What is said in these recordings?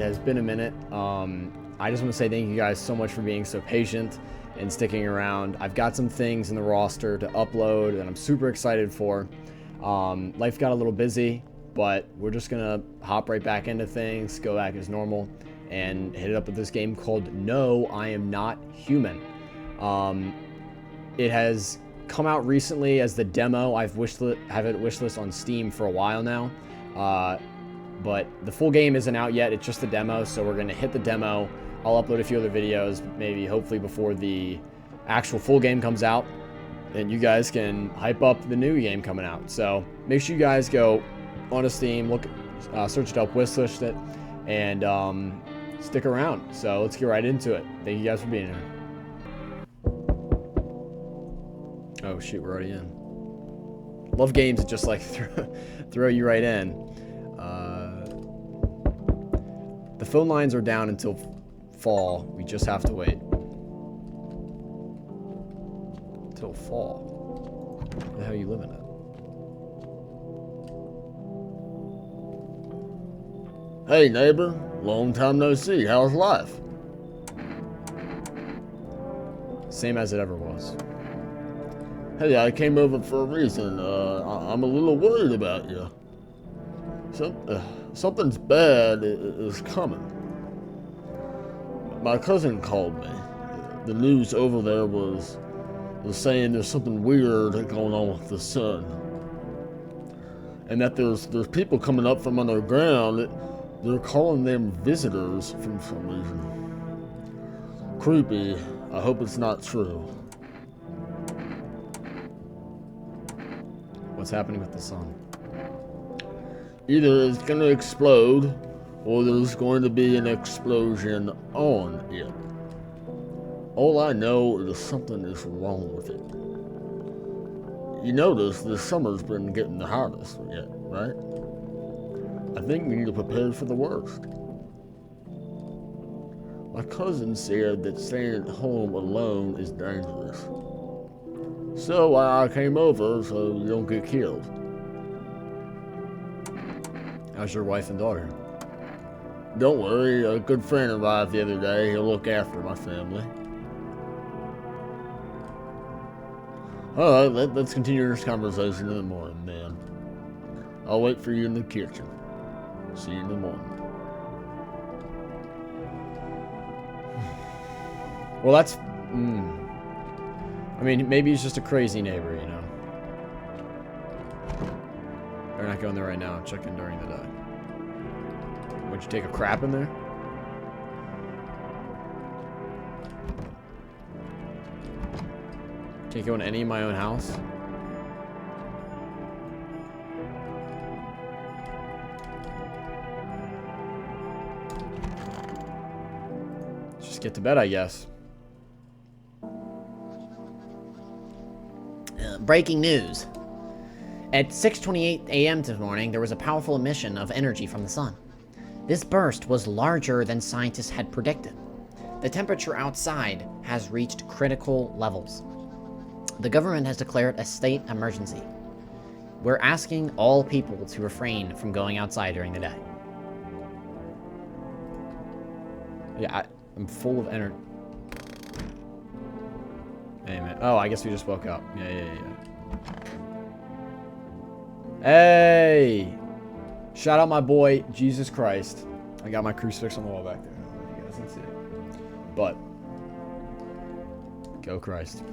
has been a minute. I just want to say thank you guys so much for being so patient and sticking around. I've got some things in the roster to upload that I'm super excited for. Life got a little busy, but we're just gonna hop right back into things, go back as normal, and hit it up with this game called No, I Am Not Human. It has come out recently as the demo. Have it wishlist on Steam for a while now, but the full game isn't out yet. It's just the demo, so we're gonna hit the demo. I'll upload a few other videos, maybe hopefully before the actual full game comes out, and you guys can hype up the new game coming out. So make sure you guys go onto Steam, look, search it up, wishlist it, and stick around. So let's get right into it. Thank you guys for being here. Oh shoot, we're already in. Love games that just like throw you right in. The phone lines are down until fall. We just have to wait till fall. Where the hell are you living at? Hey neighbor, long time no see. How's life? Same as it ever was. Hey, I came over for a reason. I'm a little worried about you. Something's bad is coming. My cousin called me. The news over there was saying there's something weird going on with the sun, and that there's people coming up from underground. They're calling them visitors for some reason. Creepy. I hope it's not true. What's happening with the sun? Either it's gonna explode, or there's going to be an explosion on it. All I know is something is wrong with it. You notice this summer's been getting the hottest yet, right? I think we need to prepare for the worst. My cousin said that staying at home alone is dangerous. So I came over so you don't get killed. How's your wife and daughter? Don't worry, a good friend arrived the other day. He'll look after my family. Alright, let's continue this conversation in the morning, man. I'll wait for you in the kitchen. See you in the morning. Well, that's... I mean, maybe he's just a crazy neighbor, you know. They're not going there right now. Check in during the day. Would you take a crap in there? Can't go in any of my own house? Just get to bed, I guess. Breaking news. At 6:28 a.m. this morning, there was a powerful emission of energy from the sun. This burst was larger than scientists had predicted. The temperature outside has reached critical levels. The government has declared a state emergency. We're asking all people to refrain from going outside during the day. Yeah, I'm full of energy. Hey, man. Oh, I guess we just woke up. Yeah. Hey! Shout out my boy, Jesus Christ. I got my crucifix on the wall back there. I don't know if you guys can see it. But, go Christ.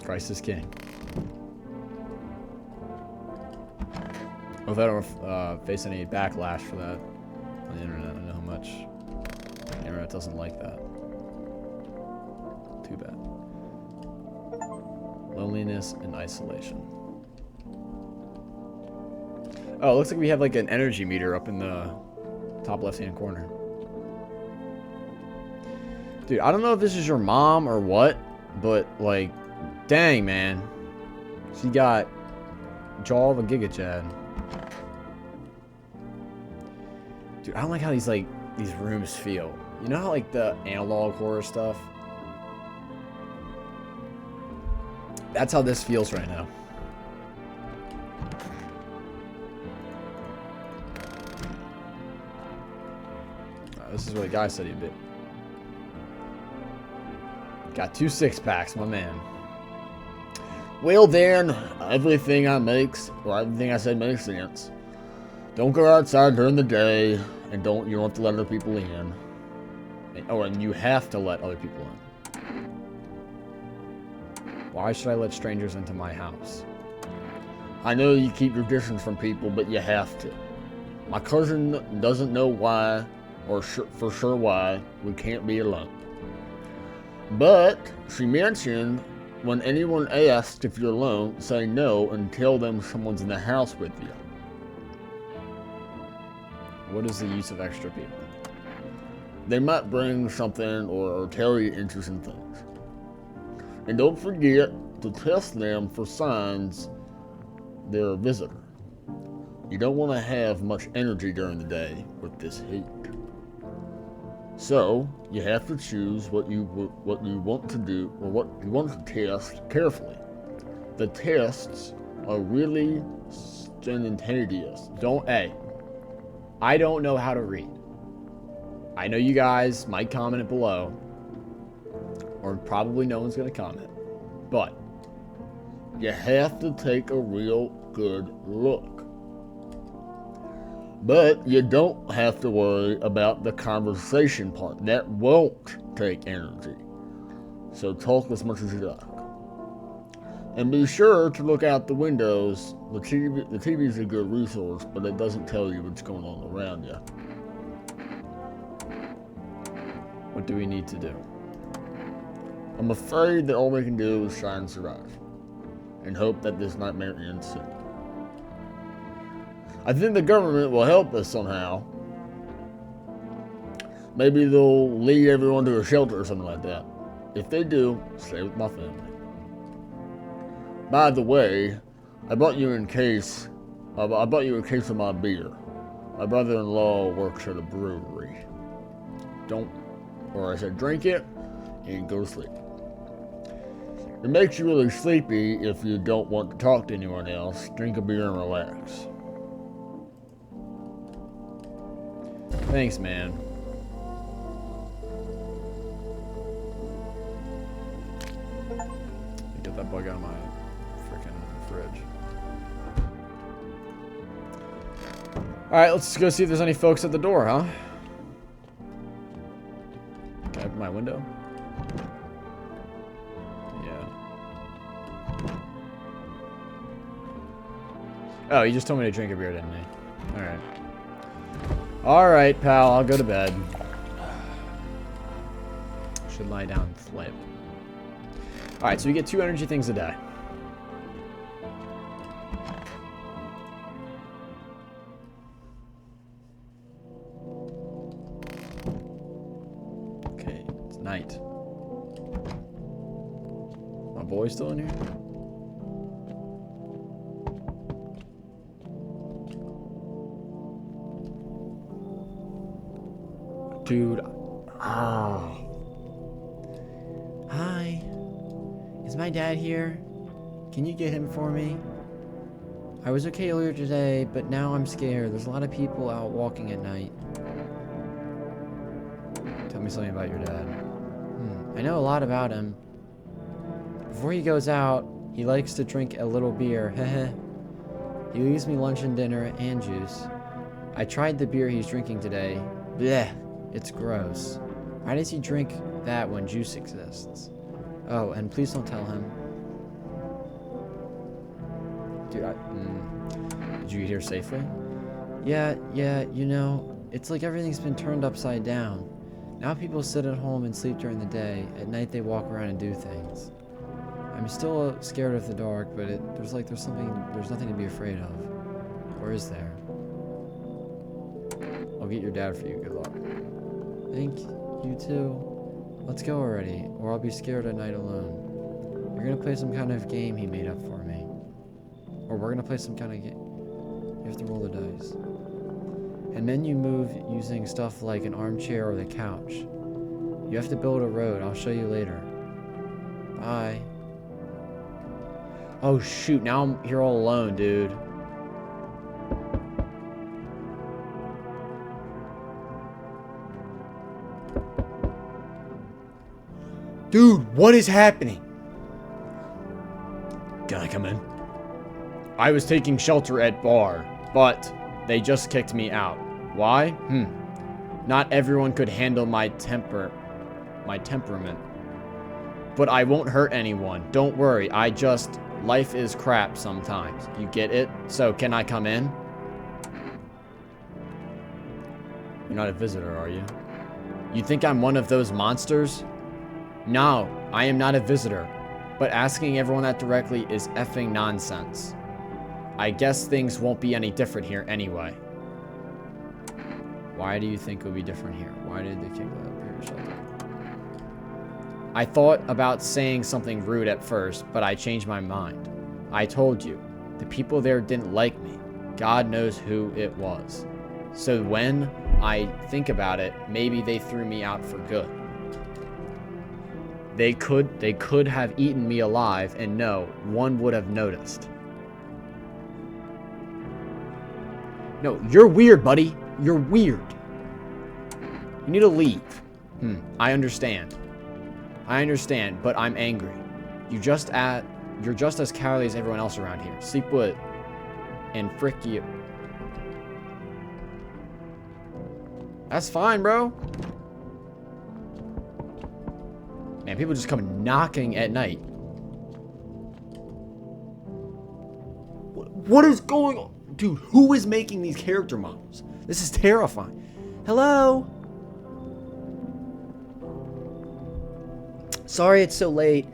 Christ is King. Hope I don't face any backlash for that on the internet. I know how much the internet doesn't like that. Too bad. Loneliness and isolation. Oh, it looks like we have like an energy meter up in the top left-hand corner. Dude, I don't know if this is your mom or what, but like, dang, man. She got jaw of a Giga Chad. Dude, I don't like how these rooms feel. You know how like the analog horror stuff? That's how this feels right now. This is where the guy said he'd be. Got 2 6-packs, my man. Well then, everything I said makes sense. Don't go outside during the day, and you don't have to let other people in. And you have to let other people in. Why should I let strangers into my house? I know you keep your distance from people, but you have to. My cousin doesn't know why, or for sure why, we can't be alone. But she mentioned when anyone asks if you're alone, say no and tell them someone's in the house with you. What is the use of extra people? They might bring something or tell you interesting things. And don't forget to test them for signs they're a visitor. You don't want to have much energy during the day with this heat. So, you have to choose what you want to do or what you want to test carefully. The tests are really instantaneous. I don't know how to read. I know you guys might comment it below, or probably no one's going to comment, but you have to take a real good look. But you don't have to worry about the conversation part. That won't take energy. So talk as much as you like. And be sure to look out the windows. The TV is a good resource, but it doesn't tell you what's going on around you. What do we need to do? I'm afraid that all we can do is try and survive. And hope that this nightmare ends soon. I think the government will help us somehow. Maybe they'll lead everyone to a shelter or something like that. If they do, stay with my family. By the way, I bought you a case of my beer. My brother-in-law works at a brewery. Drink it and go to sleep. It makes you really sleepy if you don't want to talk to anyone else. Drink a beer and relax. Thanks, man. Get that bug out of my freaking fridge. Alright, let's go see if there's any folks at the door, huh? Can I open my window? Yeah. Oh, he just told me to drink a beer, didn't he? Alright. Alright, pal, I'll go to bed. Should lie down and sleep. Alright, so we get 2 energy things a day. Okay, it's night. My boy still in here? Dude. Oh. Hi. Is my dad here? Can you get him for me? I was okay earlier today, but now I'm scared. There's a lot of people out walking at night. Tell me something about your dad. I know a lot about him. Before he goes out, he likes to drink a little beer. Heh. He leaves me lunch and dinner and juice. I tried the beer he's drinking today. Blech. It's gross. Why does he drink that when juice exists? Oh, and please don't tell him. Dude, did you get here safely? Yeah, you know, it's like everything's been turned upside down. Now people sit at home and sleep during the day. At night they walk around and do things. I'm still scared of the dark, but there's nothing to be afraid of. Or is there? I'll get your dad for you. Good luck. Thank you too. Let's go already, or I'll be scared at night alone. You're gonna play some kind of game he made up for me. Or we're gonna play some kind of game. You have to roll the dice. And then you move using stuff like an armchair or the couch. You have to build a road. I'll show you later. Bye. Oh shoot, now I'm here all alone, dude. Dude, what is happening? Can I come in? I was taking shelter at bar, but they just kicked me out. Why? Not everyone could handle my temperament. But I won't hurt anyone. Don't worry. Life is crap sometimes. You get it? So, can I come in? You're not a visitor, are you? You think I'm one of those monsters? No, I am not a visitor. But asking everyone that directly is effing nonsense. I guess things won't be any different here anyway. Why do you think it would be different here? Why did they kick the previous shelter? I thought about saying something rude at first, but I changed my mind. I told you, the people there didn't like me. God knows who it was. So when I think about it, maybe they threw me out for good. They could have eaten me alive, and no one would have noticed. No, you're weird, buddy. You're weird. You need to leave. I understand. I understand, but I'm angry. You're just as cowardly as everyone else around here. Sleep with and frick you. That's fine, bro. Man, people just come knocking at night. What is going on? Dude, who is making these character models? This is terrifying. Hello? Sorry it's so late.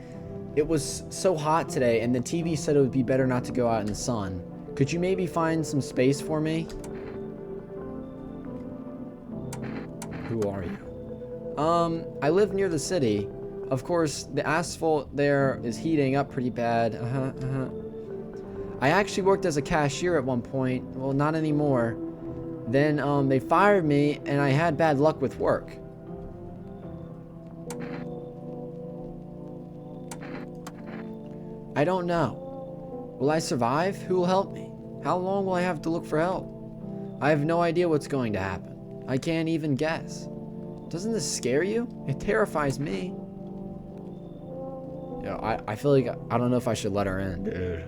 It was so hot today, and the TV said it would be better not to go out in the sun. Could you maybe find some space for me? Who are you? I live near the city. Of course, the asphalt there is heating up pretty bad. I actually worked as a cashier at one point. Well, not anymore. Then, they fired me, and I had bad luck with work. I don't know. Will I survive? Who will help me? How long will I have to look for help? I have no idea what's going to happen. I can't even guess. Doesn't this scare you? It terrifies me. Yeah, I feel like I don't know if I should let her in, dude.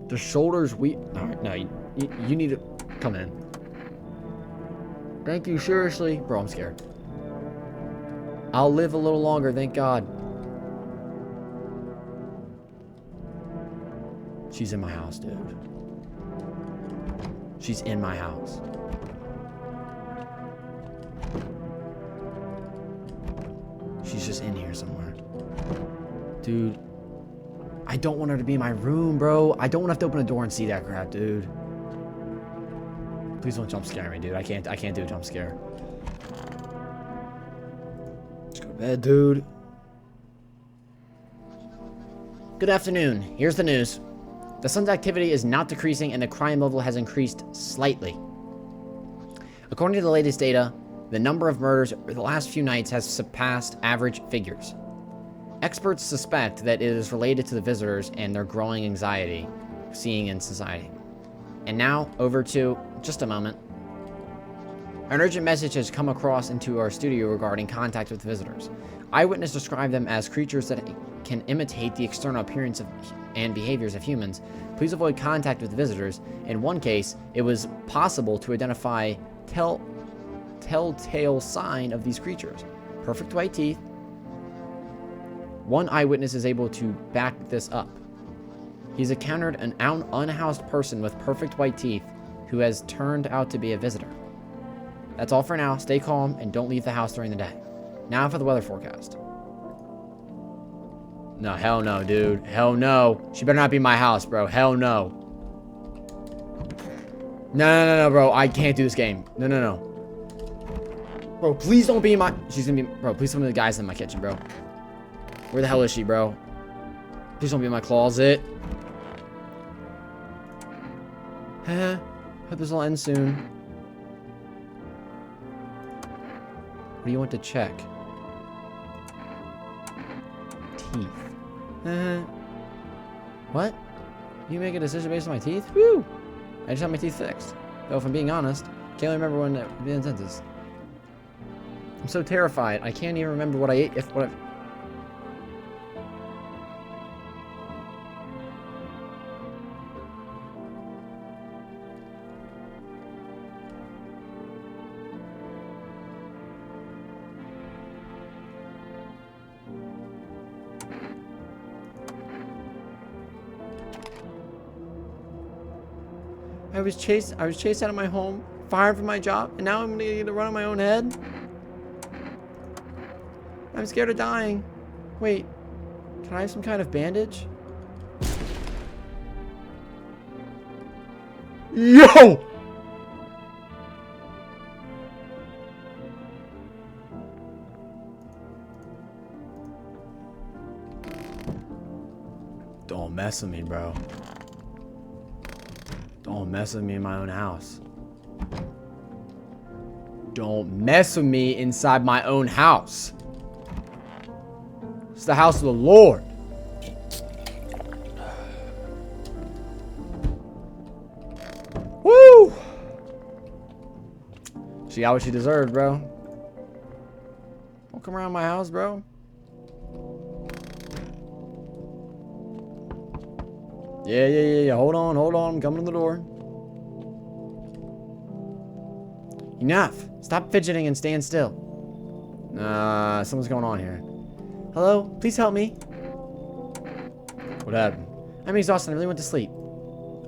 The shoulders weak. Alright, no, you need to come in. Thank you, seriously. Bro, I'm scared. I'll live a little longer, thank God. She's in my house, dude. She's in my house. She's just in here somewhere. Dude. I don't want her to be in my room, bro. I don't want to have to open a door and see that crap, dude. Please don't jump scare me, dude. I can't do a jump scare. Let's go to bed, dude. Good afternoon. Here's the news. The sun's activity is not decreasing and the crime level has increased slightly. According to the latest data, the number of murders over the last few nights has surpassed average figures. Experts suspect that it is related to the visitors and their growing anxiety seeing in society. And now, over to just a moment. An urgent message has come across into our studio regarding contact with visitors. Eyewitness described them as creatures that can imitate the external appearance and behaviors of humans. Please avoid contact with visitors. In one case, it was possible to identify telltale sign of these creatures. Perfect white teeth. One eyewitness is able to back this up. He's encountered an unhoused person with perfect white teeth who has turned out to be a visitor. That's all for now. Stay calm and don't leave the house during the day. Now for the weather forecast. No, hell no, dude. Hell no. She better not be in my house, bro. Hell no. No, bro. I can't do this game. No. Bro, please don't be in my... She's gonna be... Bro, please some of the guys in my kitchen, bro. Where the hell is she, bro? Please don't be in my closet. Hope this will end soon. What do you want to check? Teeth. What? You make a decision based on my teeth? Woo! I just had my teeth fixed. Though, if I'm being honest, can't remember when the intent is. I'm so terrified. I can't even remember what I ate. I was chased out of my home, fired from my job, and now I'm gonna get to run on my own head? I'm scared of dying. Wait, can I have some kind of bandage? Yo! Don't mess with me, bro. Don't mess with me in my own house. Don't mess with me inside my own house. It's the house of the Lord. Woo! She got what she deserved, bro. Don't come around my house, bro. Yeah. Hold on. I'm coming to the door. Enough. Stop fidgeting and stand still. Something's going on here. Hello? Please help me. What happened? I'm exhausted. I really went to sleep.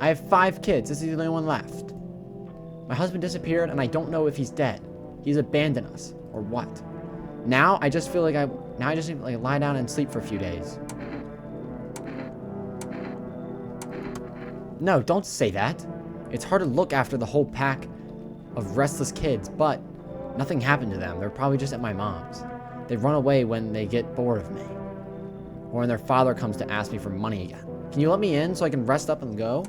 I have 5 kids. This is the only one left. My husband disappeared, and I don't know if he's dead. He's abandoned us, or what. Now I just feel like I just need to lie down and sleep for a few days. No, don't say that. It's hard to look after the whole pack of restless kids, but nothing happened to them. They're probably just at my mom's. They run away when they get bored of me. Or when their father comes to ask me for money again. Can you let me in so I can rest up and go?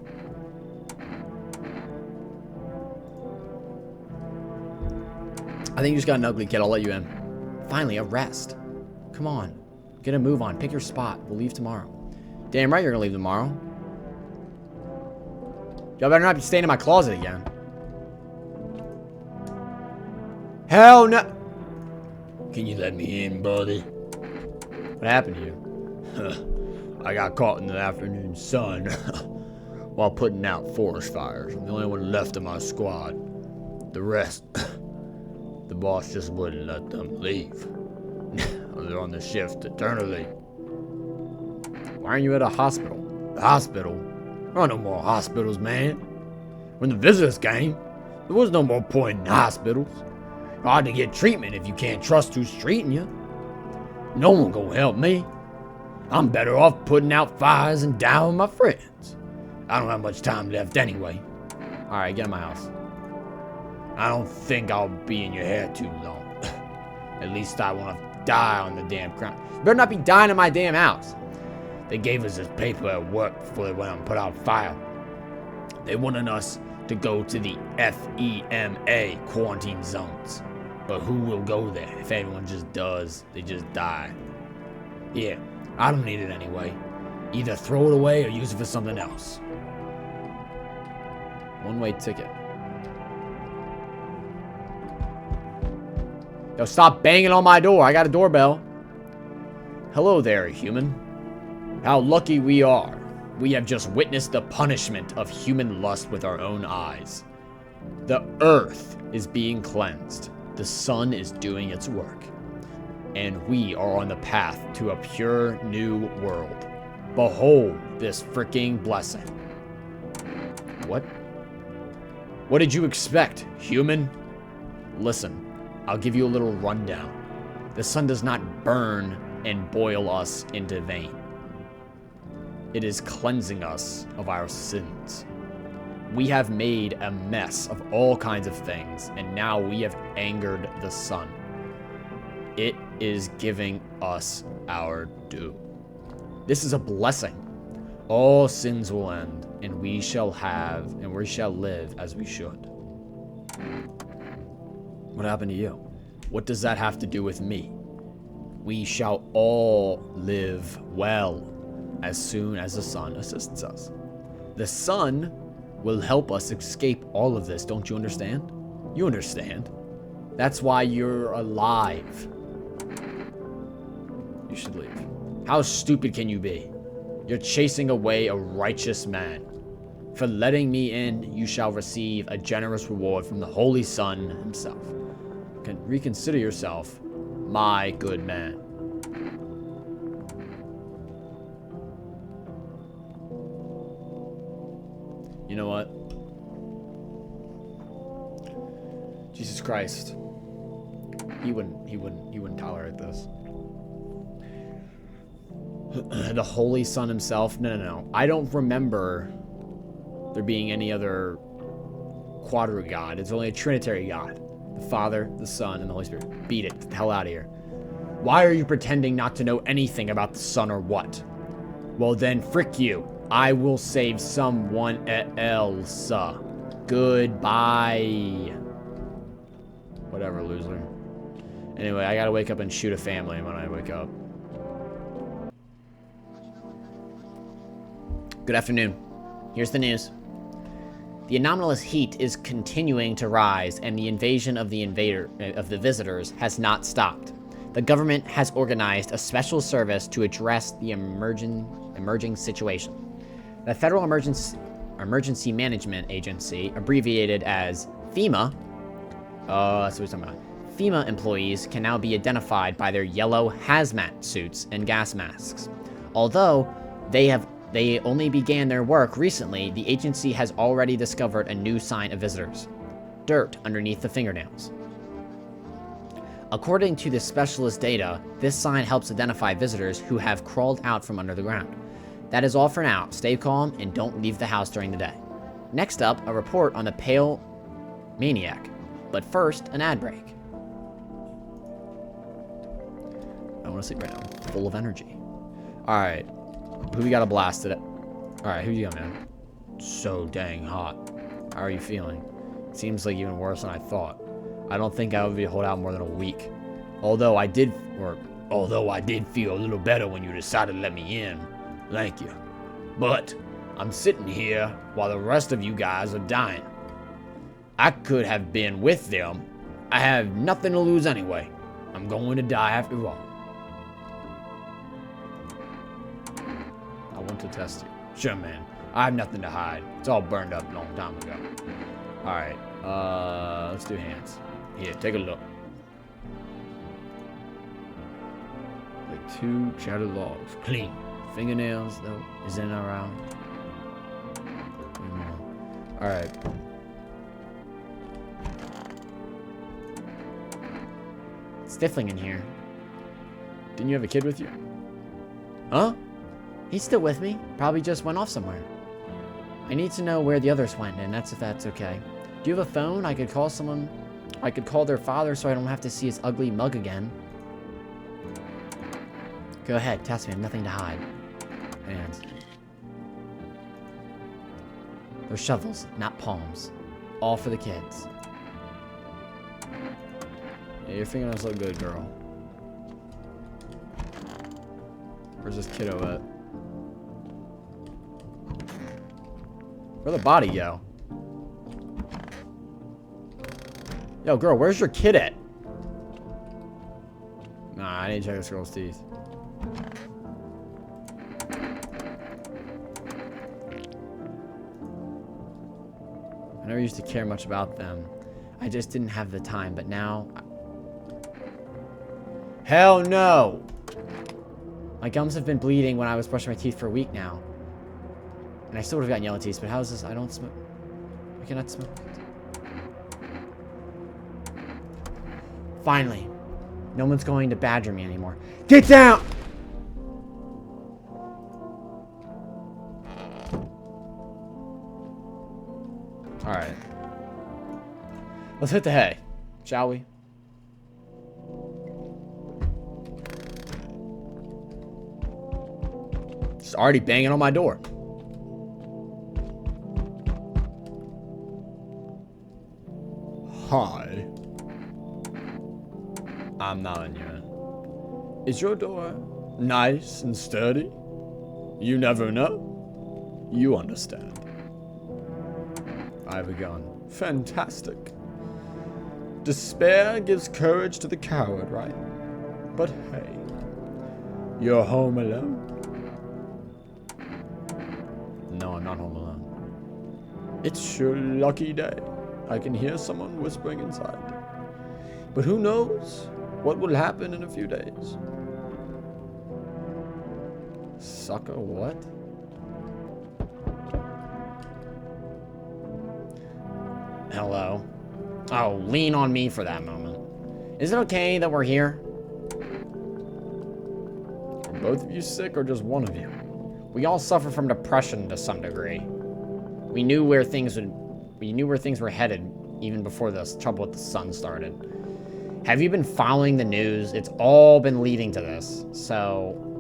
I think you just got an ugly kid. I'll let you in. Finally, a rest. Come on. Get a move on. Pick your spot. We'll leave tomorrow. Damn right you're gonna leave tomorrow. Y'all better not be staying in my closet again. Hell no. Can you let me in, buddy? What happened to you? I got caught in the afternoon sun while putting out forest fires. I'm the only one left of my squad. The rest, the boss just wouldn't let them leave. They're on the shift eternally. Why aren't you at a hospital? The hospital? There are no more hospitals, man. When the visitors came, there was no more point in hospitals. Hard to get treatment if you can't trust who's treating you. No one gonna help me. I'm better off putting out fires and down with my friends. I don't have much time left anyway. Alright, get in my house. I don't think I'll be in your hair too long. At least I won't have to die on the damn ground. You better not be dying in my damn house. They gave us this paper at work before they went and put out fire. They wanted us to go to the FEMA quarantine zones. But who will go there? If everyone just does, they just die. Yeah, I don't need it anyway. Either throw it away or use it for something else. One-way ticket. Yo, stop banging on my door. I got a doorbell. Hello there, human. How lucky we are. We have just witnessed the punishment of human lust with our own eyes. The earth is being cleansed. The sun is doing its work. And we are on the path to a pure new world. Behold this freaking blessing. What? What did you expect, human? Listen, I'll give you a little rundown. The sun does not burn and boil us into vain. It is cleansing us of our sins. We have made a mess of all kinds of things, and now we have angered the sun. It is giving us our due. This is a blessing. All sins will end, and we shall live as we should. What happened to you? What does that have to do with me? We shall all live well as soon as the sun assists us. The sun will help us escape all of this, don't you understand? You understand. That's why you're alive. You should leave. How stupid can you be? You're chasing away a righteous man. For letting me in, you shall receive a generous reward from the Holy Son himself. Reconsider yourself, my good man. You know what? Jesus Christ. He wouldn't tolerate this. The Holy Son himself? No. I don't remember there being any other quadru god. It's only a trinitary god. The Father, the Son, and the Holy Spirit. Beat it. Get the hell out of here. Why are you pretending not to know anything about the Son or what? Well then, frick you. I will save someone else. Goodbye. Whatever, loser. Anyway, I gotta wake up and shoot a family when I wake up. Good afternoon. Here's the news. The anomalous heat is continuing to rise, and the invasion of the visitors has not stopped. The government has organized a special service to address the emerging situation. The Federal Emergency Management Agency, abbreviated as FEMA, that's what we're talking about. FEMA employees can now be identified by their yellow hazmat suits and gas masks. Although they only began their work recently, the agency has already discovered a new sign of visitors: dirt underneath the fingernails. According to the specialist data, this sign helps identify visitors who have crawled out from under the ground. That is all for now. Stay calm and don't leave the house during the day. Next up, a report on the Pale Maniac. But first, an ad break. I want to sleep right now. Full of energy. Alright. Who we got to blast today? Alright, who you got, man? So dang hot. How are you feeling? Seems like even worse than I thought. I don't think I would be hold out more than a week. Although I did feel a little better when you decided to let me in. Thank you. But I'm sitting here while the rest of you guys are dying. I could have been with them. I have nothing to lose anyway. I'm going to die after all. I want to test you. Sure, man. I have nothing to hide. It's all burned up a long time ago. Alright. Let's do hands. Here, take a look. Like 2 shattered logs. Clean. Fingernails, though, isn't around. Alright. It's stifling in here. Didn't you have a kid with you? Huh? He's still with me. Probably just went off somewhere. I need to know where the others went, and that's if that's okay. Do you have a phone? I could call someone. I could call their father so I don't have to see his ugly mug again. Go ahead, test me. I have nothing to hide. Hands. They're shovels, not palms. All for the kids. Yeah, your fingernails look good, girl. Where's this kiddo at? Where'd the body go? Yo, girl, where's your kid at? Nah, I need to check this girl's teeth. I never used to care much about them. I just didn't have the time, but now... Hell no! My gums have been bleeding when I was brushing my teeth for a week now. And I still would have gotten yellow teeth, but how is this? I don't smoke. I cannot smoke. Finally. No one's going to badger me anymore. Get down! Alright. Let's hit the hay, shall we? It's already banging on my door. Hi. I'm not in here. Is your door nice and sturdy? You never know. You understand. I have a gun. Fantastic. Despair gives courage to the coward, right? But hey, you're home alone? No, I'm not home alone. It's your lucky day. I can hear someone whispering inside. But who knows what will happen in a few days? Sucker, what? Hello. Oh, lean on me for that moment. Is it okay that we're here? Are both of you sick or just one of you? We all suffer from depression to some degree. We knew where things were headed even before this trouble with the sun started. Have you been following the news? It's all been leading to this.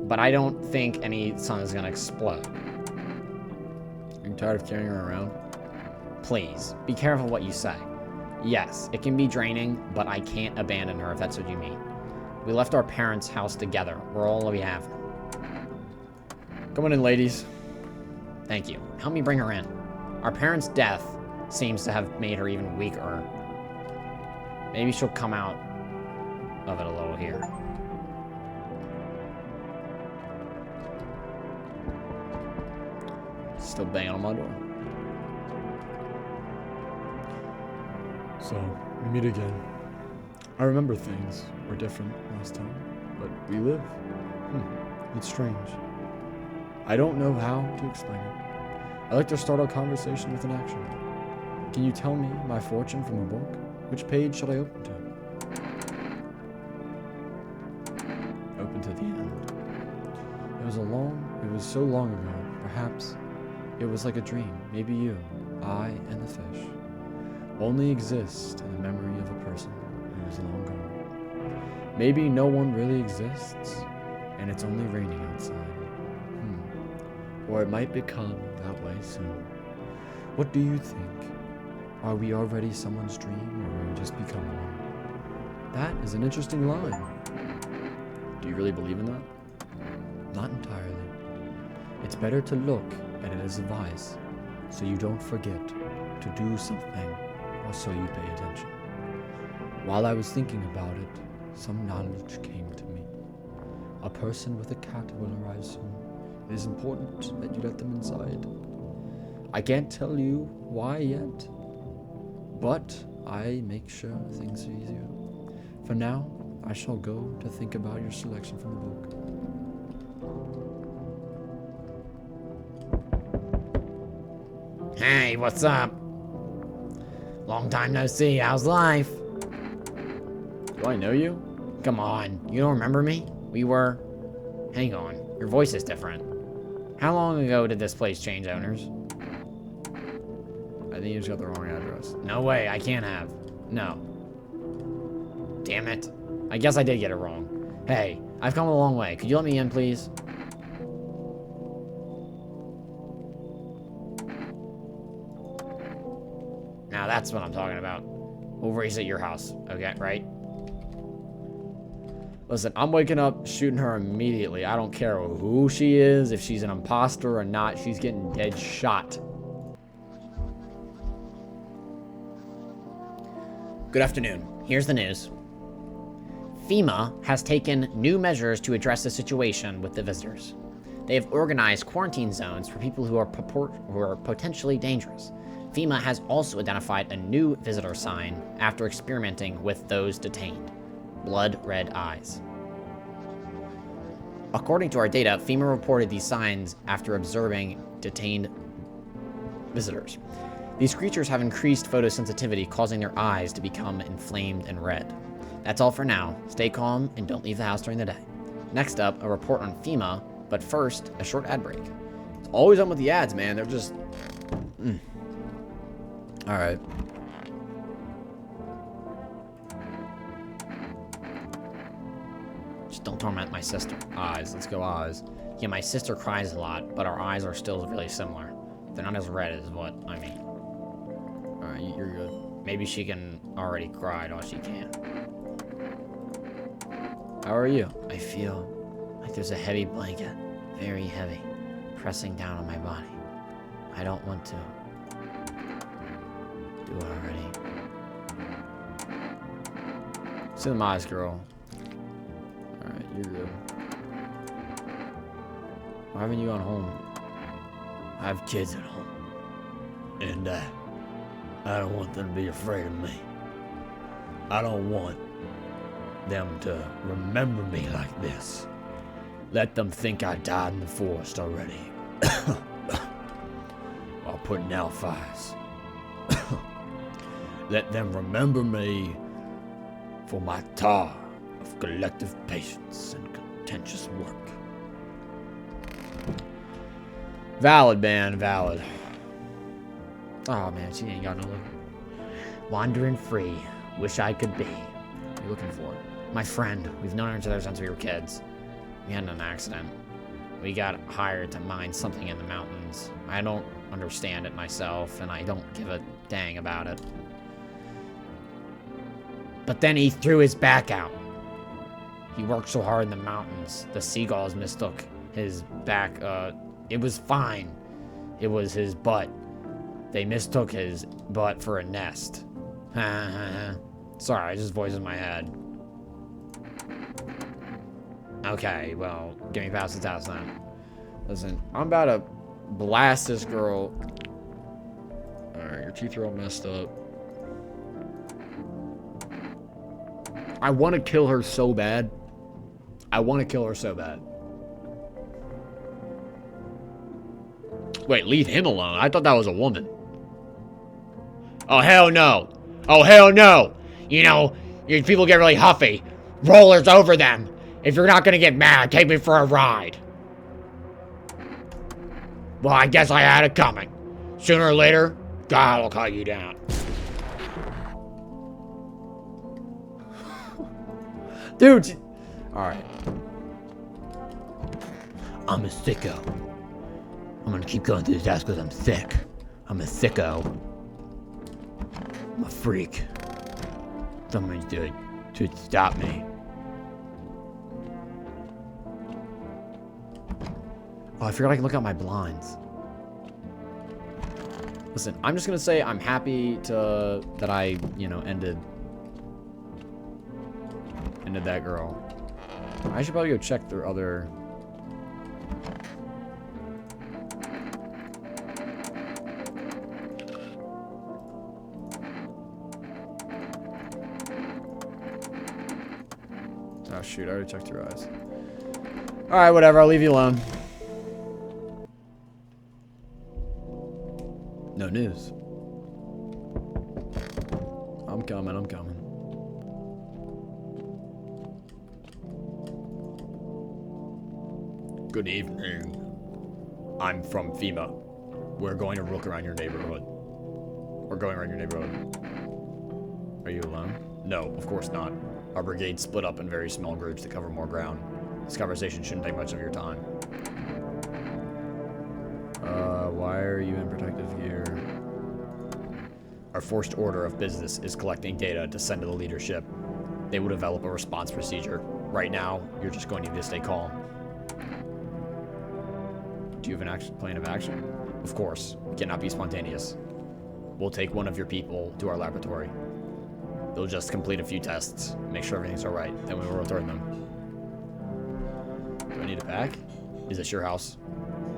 But I don't think any sun is gonna explode. Are you tired of carrying her around? Please, be careful what you say. Yes, it can be draining, but I can't abandon her if that's what you mean. We left our parents' house together. We're all we have. Come on in, ladies. Thank you. Help me bring her in. Our parents' death seems to have made her even weaker. Maybe she'll come out of it a little here. Still banging on my door. So, we meet again. I remember things were different last time, but we live. It's strange. I don't know how to explain it. I like to start our conversation with an action. Can you tell me my fortune from a book? Which page should I open to? Open to the end. It was so long ago. Perhaps it was like a dream. Maybe you, I, and the fish only exist in the memory of a person who is long gone. Maybe no one really exists, and it's only raining outside. Or it might become that way soon. What do you think? Are we already someone's dream, or will we just become one? That is an interesting line. Do you really believe in that? Not entirely. It's better to look at it as advice, so you don't forget to do something, or so you pay attention. While I was thinking about it, some knowledge came to me. A person with a cat will arrive soon. It is important that you let them inside. I can't tell you why yet, but I make sure things are easier. For now, I shall go to think about your selection from the book. Hey, what's up? Long time no see. How's life? Do I know you? Come on. You don't remember me? Hang on. Your voice is different. How long ago did this place change owners? I think you just got the wrong address. No way. I can't have. No. Damn it. I guess I did get it wrong. Hey, I've come a long way. Could you let me in, please? Now that's what I'm talking about. We'll race at your house. Okay, right? Listen, I'm waking up, shooting her immediately. I don't care who she is, if she's an imposter or not. She's getting dead shot. Good afternoon. Here's the news. FEMA has taken new measures to address the situation with the visitors. They have organized quarantine zones for people who are potentially dangerous. FEMA has also identified a new visitor sign after experimenting with those detained. Blood red eyes. According to our data, FEMA reported these signs after observing detained visitors. These creatures have increased photosensitivity, causing their eyes to become inflamed and red. That's all for now. Stay calm and don't leave the house during the day. Next up, a report on FEMA, but first, a short ad break. It's always on with the ads, man. They're just... Alright. Just don't torment my sister. Eyes. Let's go eyes. Yeah, my sister cries a lot, but our eyes are still really similar. They're not as red as what I mean. Alright, you're good. Maybe she can already cry all she can. How are you? I feel like there's a heavy blanket, very heavy, pressing down on my body. I don't want to do it already. See my eyes, girl. Alright, you're good. Why haven't you gone home? I have kids at home. And I don't want them to be afraid of me. I don't want them to remember me like this. Let them think I died in the forest already. While putting out fires. Let them remember me for my tower of collective patience and contentious work. Valid, man, valid. Oh man, she ain't got no look. Wandering free. Wish I could be. What are you looking for? My friend. We've known each other since we were kids. We had an accident. We got hired to mine something in the mountains. I don't understand it myself, and I don't give a dang about it. But then he threw his back out. He worked so hard in the mountains. The seagulls mistook his back. It was fine. It was his butt. They mistook his butt for a nest. Sorry, I just voices in my head. Okay, well, get me past the test then. Listen, I'm about to blast this girl. Alright, your teeth are all messed up. I want to kill her so bad. I want to kill her so bad. Wait, leave him alone. I thought that was a woman. Oh, hell no. Oh, hell no. You know, people get really huffy. Rollers over them. If you're not gonna get mad, take me for a ride. Well, I guess I had it coming. Sooner or later, God will cut you down. Dude! Alright. I'm a sicko. I'm gonna keep going through this task because I'm sick. I'm a sicko. I'm a freak. Somebody should stop me. Oh, I forgot I can look out my blinds. Listen, I'm just gonna say I'm happy that I, you know, ended that girl. I should probably go check their other... Oh shoot, I already checked your eyes. Alright, whatever, I'll leave you alone. No news. I'm coming, I'm coming. Good evening. I'm from FEMA. We're going to look around your neighborhood. We're going around your neighborhood. Are you alone? No, of course not. Our brigade split up in very small groups to cover more ground. This conversation shouldn't take much of your time. Why are you in protective gear? Our forced order of business is collecting data to send to the leadership. They will develop a response procedure. Right now, you're just going to need to stay calm. Do you have an plan of action? Of course, it cannot be spontaneous. We'll take one of your people to our laboratory. They'll just complete a few tests, make sure everything's alright, then we will return them. Do I need a pack? Is this your house?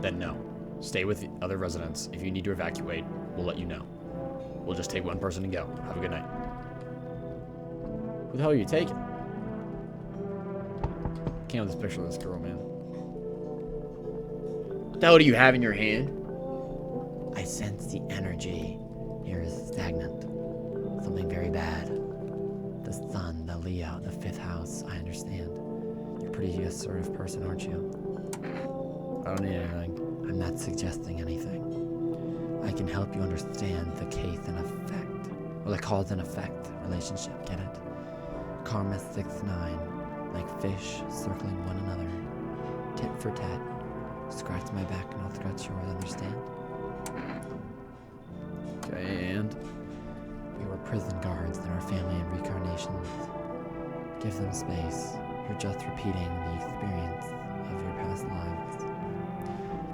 Then no. Stay with the other residents. If you need to evacuate, we'll let you know. We'll just take one person and go. Have a good night. Who the hell are you taking? Can't with this picture of this girl, man. What the hell do you have in your hand? I sense the energy here is stagnant. Something very bad. The sun, the Leo, the 5th house, I understand. You're a pretty assertive person, aren't you? I don't need anything. I'm not suggesting anything. I can help you understand the cause and effect, or the cause and effect relationship, get it? Karma 6-9, like fish circling one another, tit for tat. Scratch my back and I'll scratch yours, understand? Okay, and? We were prison guards in our family and reincarnations. Give them space. You're just repeating the experience of your past lives.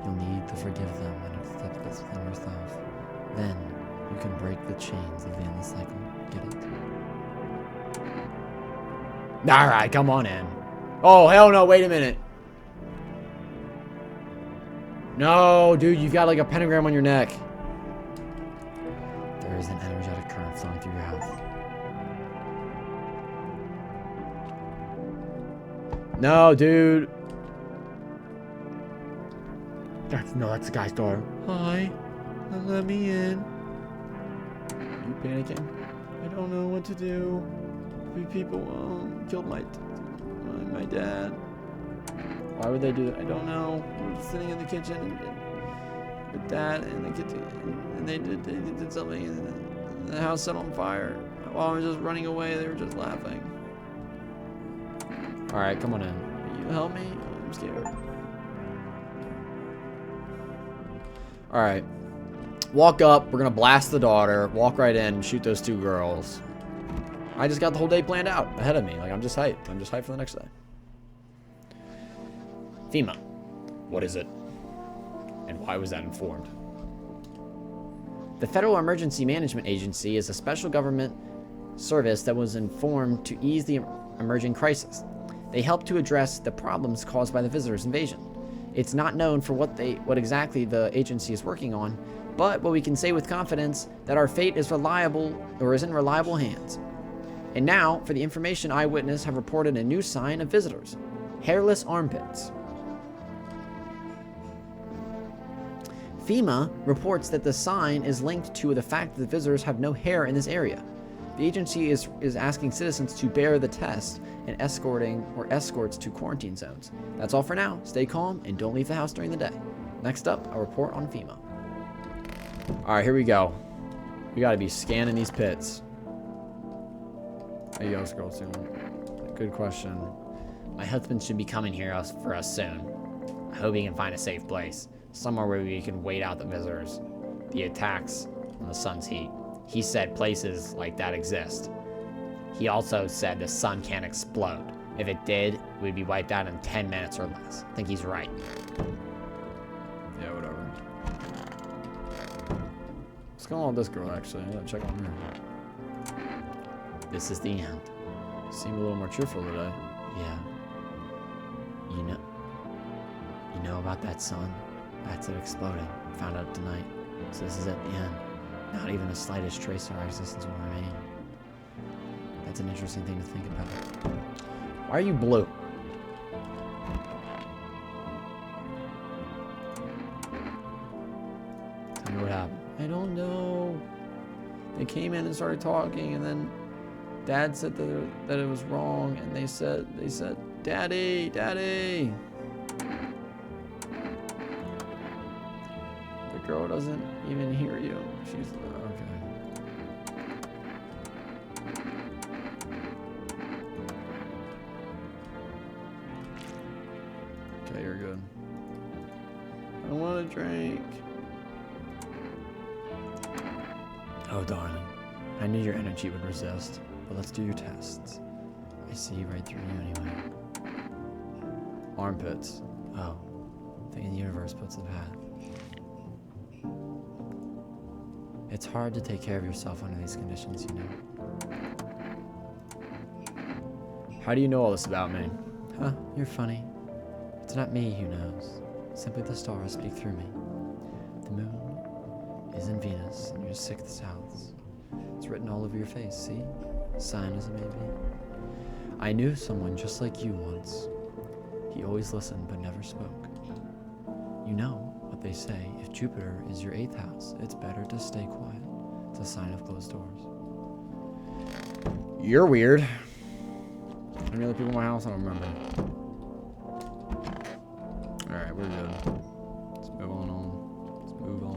You'll need to forgive them and accept this within yourself. Then, you can break the chains of the endless cycle. Get it? Alright, come on in. Oh, hell no, wait a minute. No, dude, you've got like a pentagram on your neck. There is an energetic current flowing through your house. No, dude. That's the guy's daughter. Hi, let me in. You panicking? I don't know what to do. People killed my dad. Why would they do that? I don't know. We were sitting in the kitchen with Dad in the kitchen, and they did something, and the house set on fire. While I was just running away, they were just laughing. Alright, come on in. Can you help me? I'm scared. Alright. Walk up. We're gonna blast the daughter. Walk right in. Shoot those 2 girls. I just got the whole day planned out ahead of me. Like, I'm just hyped. I'm just hyped for the next day. FEMA. What is it? And why was that informed? The Federal Emergency Management Agency is a special government service that was informed to ease the emerging crisis. They help to address the problems caused by the visitors' invasion. It's not known for what exactly the agency is working on, but what we can say with confidence that our fate is in reliable hands. And now, for the information eyewitnesses have reported a new sign of visitors. Hairless armpits. FEMA reports that the sign is linked to the fact that the visitors have no hair in this area. The agency is asking citizens to bear the test and escorts to quarantine zones. That's all for now. Stay calm and don't leave the house during the day. Next up, a report on FEMA. Alright, here we go. We gotta be scanning these pits. There you go, scroll soon. Good question. My husband should be coming here for us soon. I hope he can find a safe place. Somewhere where we can wait out the visitors. The attacks on the sun's heat. He said places like that exist. He also said the sun can't explode. If it did, we'd be wiped out in 10 minutes or less. I think he's right. Yeah, whatever. What's going on with this girl, actually? I gotta check on her. This is the end. Seem a little more cheerful today. Yeah. You know about that sun? That's it exploding. Found out tonight. So this is at the end. Not even the slightest trace of our existence will remain. That's an interesting thing to think about. Why are you blue? Tell me what happened. I don't know. They came in and started talking, and then Dad said that it was wrong, and they said, Daddy, Daddy. The girl doesn't even hear you. She's okay. Okay, you're good. I want a drink. Oh, darling. I knew your energy would resist, but let's do your tests. I see right through you anyway. Armpits. Oh, thinking the universe puts it bad. It's hard to take care of yourself under these conditions, you know. How do you know all this about me? Huh, you're funny. It's not me who knows. Simply the stars speak through me. The moon is in Venus, and your 6th house. It's written all over your face, see? Sign as it may be. I knew someone just like you once. He always listened but never spoke. You know what they say, if Jupiter is your 8th house, it's better to stay quiet. It's a sign of closed doors. You're weird. Any other people in my house? I don't remember. Alright, we're good. Let's move on. Let's move on.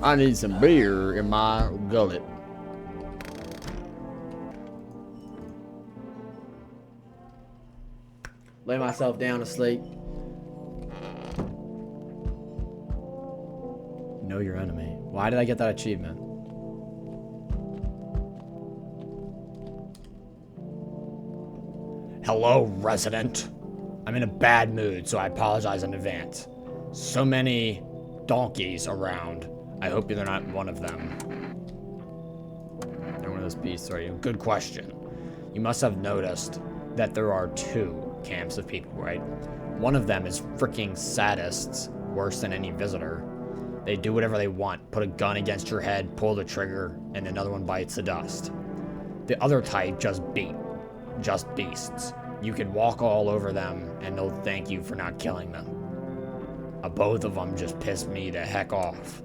I need some beer in my gullet. Lay myself down to sleep. Know your enemy. Why did I get that achievement? Hello, resident. I'm in a bad mood, so I apologize in advance. So many donkeys around. I hope you're not one of them. They're one of those beasts, are you? Good question. You must have noticed that there are 2 camps of people, right? One of them is freaking sadists, worse than any visitor. They do whatever they want, put a gun against your head, pull the trigger, and another one bites the dust. The other type just beasts. You can walk all over them, and they'll thank you for not killing them. Both of them just pissed me the heck off.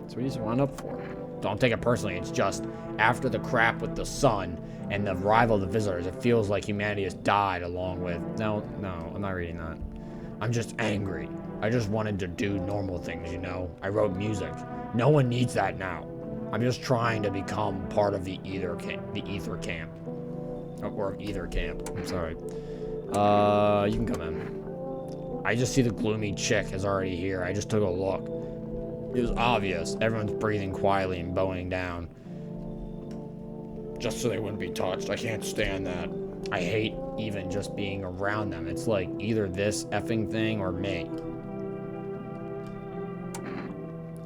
So what do you wind up for? Don't take it personally, it's just, after the crap with the sun and the arrival of the visitors, it feels like humanity has died along with... No, I'm not reading that. I'm just angry. I just wanted to do normal things, you know? I wrote music. No one needs that now. I'm just trying to become part of the Ether camp. Or Ether camp. I'm sorry. You can come in. I just see the gloomy chick is already here. I just took a look. It was obvious. Everyone's breathing quietly and bowing down. Just so they wouldn't be touched. I can't stand that. I hate even just being around them. It's like either this effing thing or me.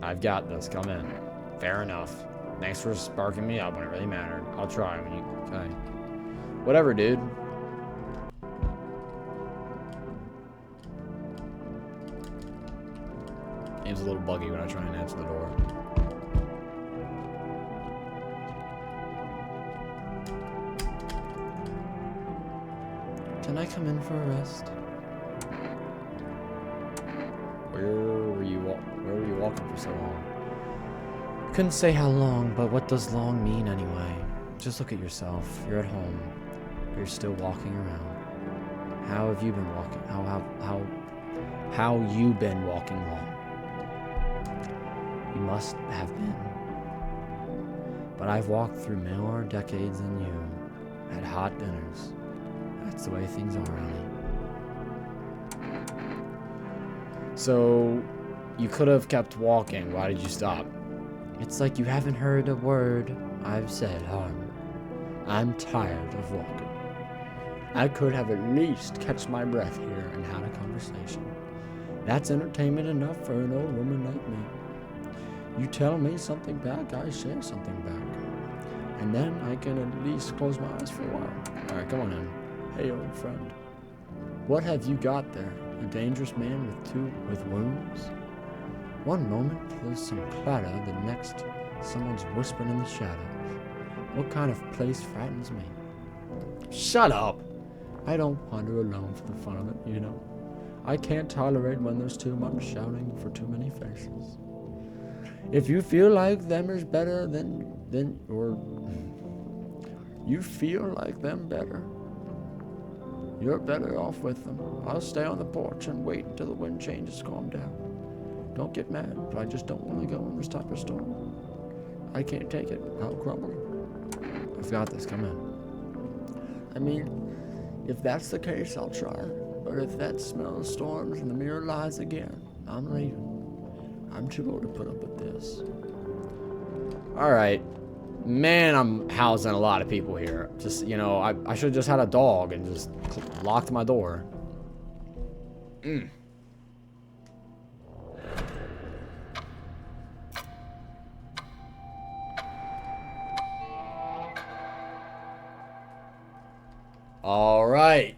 I've got this. Come in. Fair enough. Thanks for sparking me up when it really mattered. I'll try when you... Okay. Whatever, dude. Game's a little buggy when I try and answer the door. Can I come in for a rest? Where were you walking for so long? Couldn't say how long, but what does long mean anyway? Just look at yourself. You're at home, but you're still walking around. How have you been walking? How you been walking long? You must have been. But I've walked through more decades than you. Had hot dinners. That's the way things are, Ellie. So, you could have kept walking. Why did you stop? It's like you haven't heard a word I've said, Harm. I'm tired of walking. I could have at least catch my breath here and had a conversation. That's entertainment enough for an old woman like me. You tell me something back, I share something back. And then I can at least close my eyes for a while. Alright, come on in. Hey, old friend. What have you got there? A dangerous man with wounds? One moment there's some clatter, the next someone's whispering in the shadows. What kind of place frightens me? Shut up! I don't wander alone for the fun of it, you know. I can't tolerate when there's too much shouting for too many faces. If you feel like them is better or you feel like them better, you're better off with them. I'll stay on the porch and wait until the wind changes to calm down. Don't get mad, but I just don't want to go in this type of storm. I can't take it. I'll crumble. I've got this. Come in. I mean, if that's the case, I'll try. But if that smell of storms and the mirror lies again, I'm leaving. I'm too old to put up with this. Alright. Man, I'm housing a lot of people here. Just, you know, I should have just had a dog and just locked my door. Alright.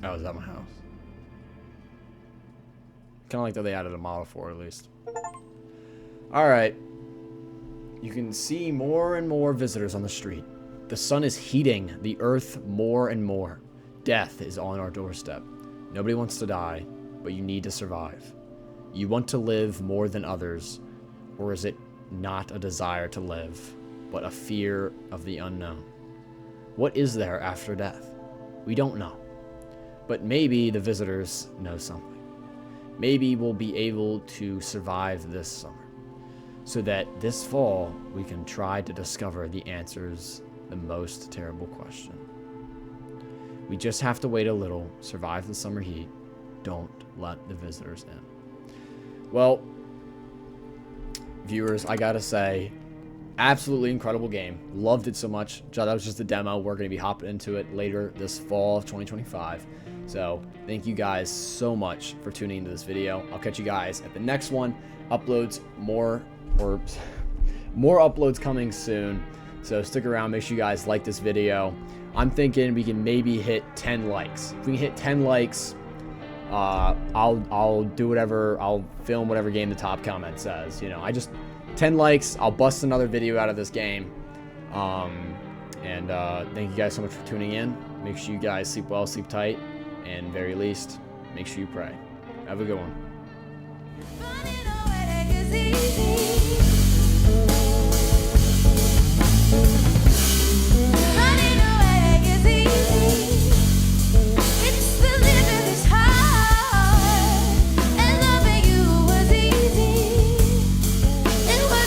Oh, is that my house? Kind of like that they added a model for, at least. Alright. You can see more and more visitors on the street. The sun is heating the earth more and more. Death is on our doorstep. Nobody wants to die, but you need to survive. You want to live more than others, or is it not a desire to live, but a fear of the unknown? What is there after death? We don't know. But maybe the visitors know something. Maybe we'll be able to survive this summer, so that this fall we can try to discover the answers to the most terrible question. We just have to wait a little, survive the summer heat. Don't let the visitors in. Well, viewers, I gotta say, Absolutely incredible game. Loved it so much. That was just a demo. We're going to be hopping into it later this fall of 2025. So thank you guys so much for tuning into this video. I'll catch you guys at the next one. Uploads more uploads coming soon. So stick around. Make sure you guys like this video. I'm thinking we can maybe hit 10 likes. If we can hit 10 likes, I'll do whatever. I'll film whatever game the top comment says. 10 likes. I'll bust another video out of this game. Thank you guys so much for tuning in. Make sure you guys sleep well, sleep tight, and very least, make sure you pray. Have a good one. Running away is easy.